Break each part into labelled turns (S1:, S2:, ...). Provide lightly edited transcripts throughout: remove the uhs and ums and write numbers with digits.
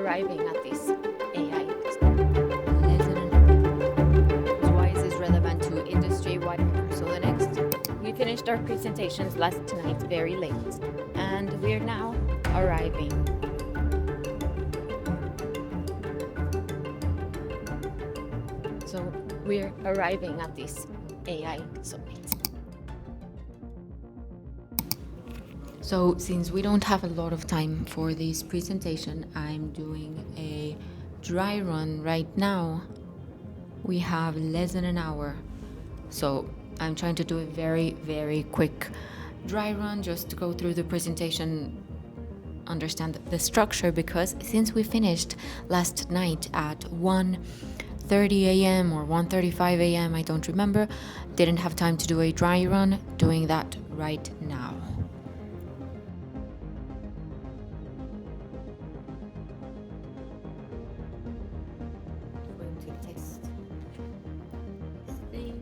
S1: arriving at this AI. Why is this relevant to industry? Why? So the next, we finished our presentations last night very late, and we're now arriving. So we're arriving at this AI summit. So since we don't have a lot of time for this presentation, I'm doing a dry run right now. We have less than an hour. So I'm trying to do a very, very quick dry run just to go through the presentation, understand the structure, because since we finished last night at 1:30 a.m. or 1:35 a.m., I don't remember, didn't have time to do a dry run, doing that right now. Going to test this thing.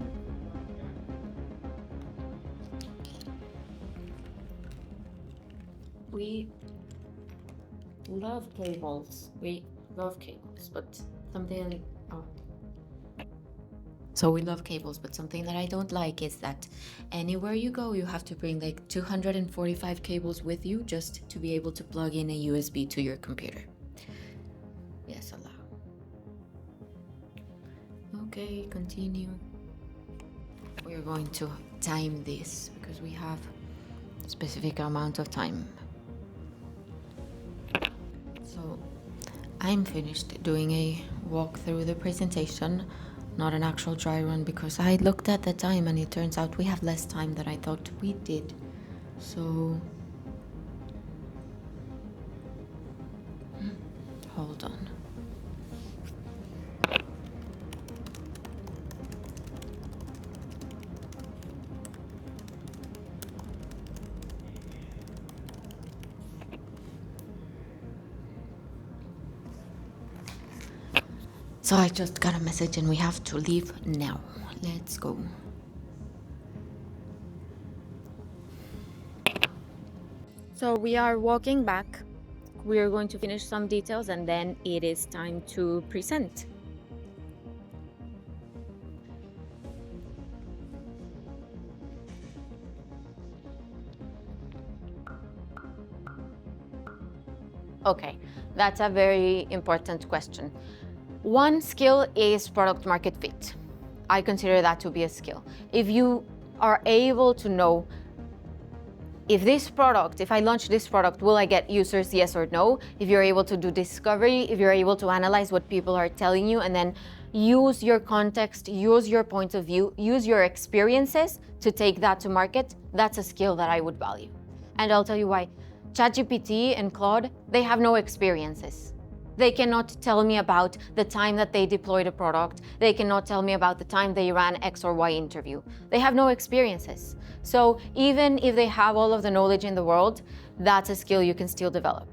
S1: We love cables. But something. So we love cables, but something that I don't like is that anywhere you go, you have to bring like 245 cables with you just to be able to plug in a USB to your computer. Yes, allow. Okay, continue. We're going to time this because we have a specific amount of time. So I'm finished doing a walk through the presentation, not an actual dry run, because I looked at the time and it turns out we have less time than I thought we did. So hold on. So I just got a message and we have to leave now. Let's go. So we are walking back. We are going to finish some details and then it is time to present. Okay, that's a very important question. One skill is product market fit. I consider that to be a skill. If you are able to know if I launch this product, will I get users, yes or no? If you're able to do discovery, if you're able to analyze what people are telling you and then use your context, use your point of view, use your experiences to take that to market, that's a skill that I would value. And I'll tell you why. ChatGPT and Claude, they have no experiences. They cannot tell me about the time that they deployed a product. They cannot tell me about the time they ran X or Y interview. They have no experiences. So even if they have all of the knowledge in the world, that's a skill you can still develop.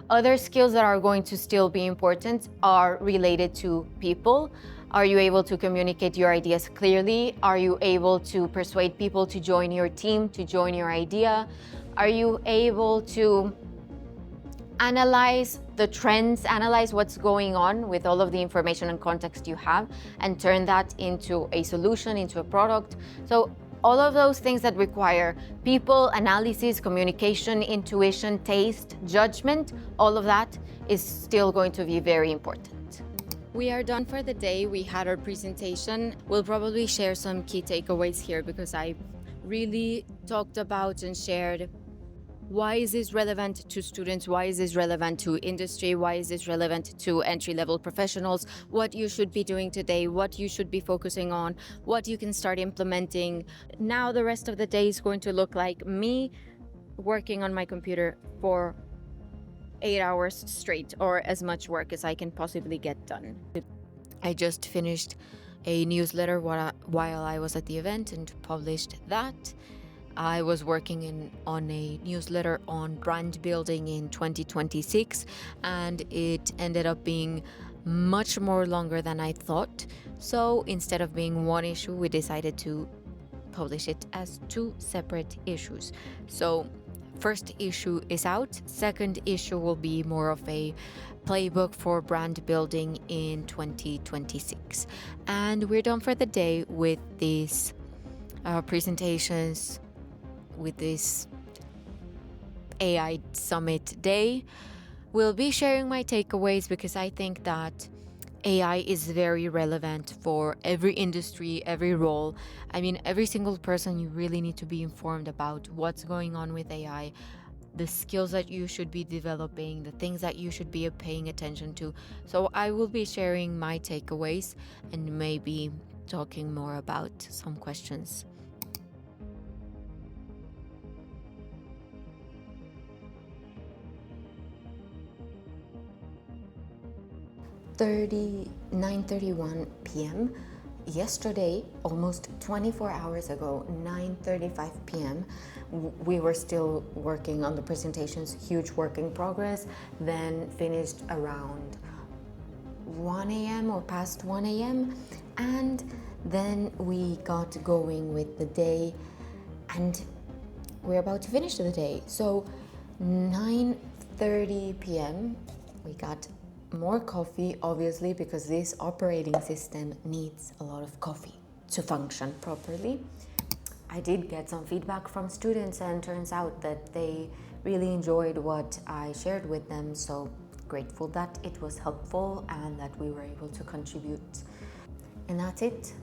S1: Other skills that are going to still be important are related to people. Are you able to communicate your ideas clearly? Are you able to persuade people to join your team, to join your idea? Are you able to analyze the trends, analyze what's going on with all of the information and context you have, and turn that into a solution, into a product? So all of those things that require people, analysis, communication, intuition, taste, judgment, all of that is still going to be very important. We are done for the day. We had our presentation. We'll probably share some key takeaways here because I really talked about and shared why is this relevant to students? Why is this relevant to industry? Why is this relevant to entry-level professionals? What you should be doing today, what you should be focusing on, what you can start implementing. Now the rest of the day is going to look like me working on my computer for 8 hours straight, or as much work as I can possibly get done. I just finished a newsletter while I was at the event and published that. I was working on a newsletter on brand building in 2026, and it ended up being much more longer than I thought. So instead of being one issue, we decided to publish it as 2 separate issues. So first issue is out. Second issue will be more of a playbook for brand building in 2026. And we're done for the day with these presentations, with this AI Summit day. We'll be sharing my takeaways because I think that AI is very relevant for every industry, every role. I mean, every single person, you really need to be informed about what's going on with AI, the skills that you should be developing, the things that you should be paying attention to. So I will be sharing my takeaways and maybe talking more about some questions. 9:31 p.m. Yesterday, almost 24 hours ago, 9:35 p.m., we were still working on the presentations, huge work in progress, then finished around 1 a.m. or past 1 a.m. And then we got going with the day and we're about to finish the day. So 9:30 p.m. we got more coffee, obviously, because this operating system needs a lot of coffee to function properly. I did get some feedback from students and turns out that they really enjoyed what I shared with them, so grateful that it was helpful and that we were able to contribute. And that's it.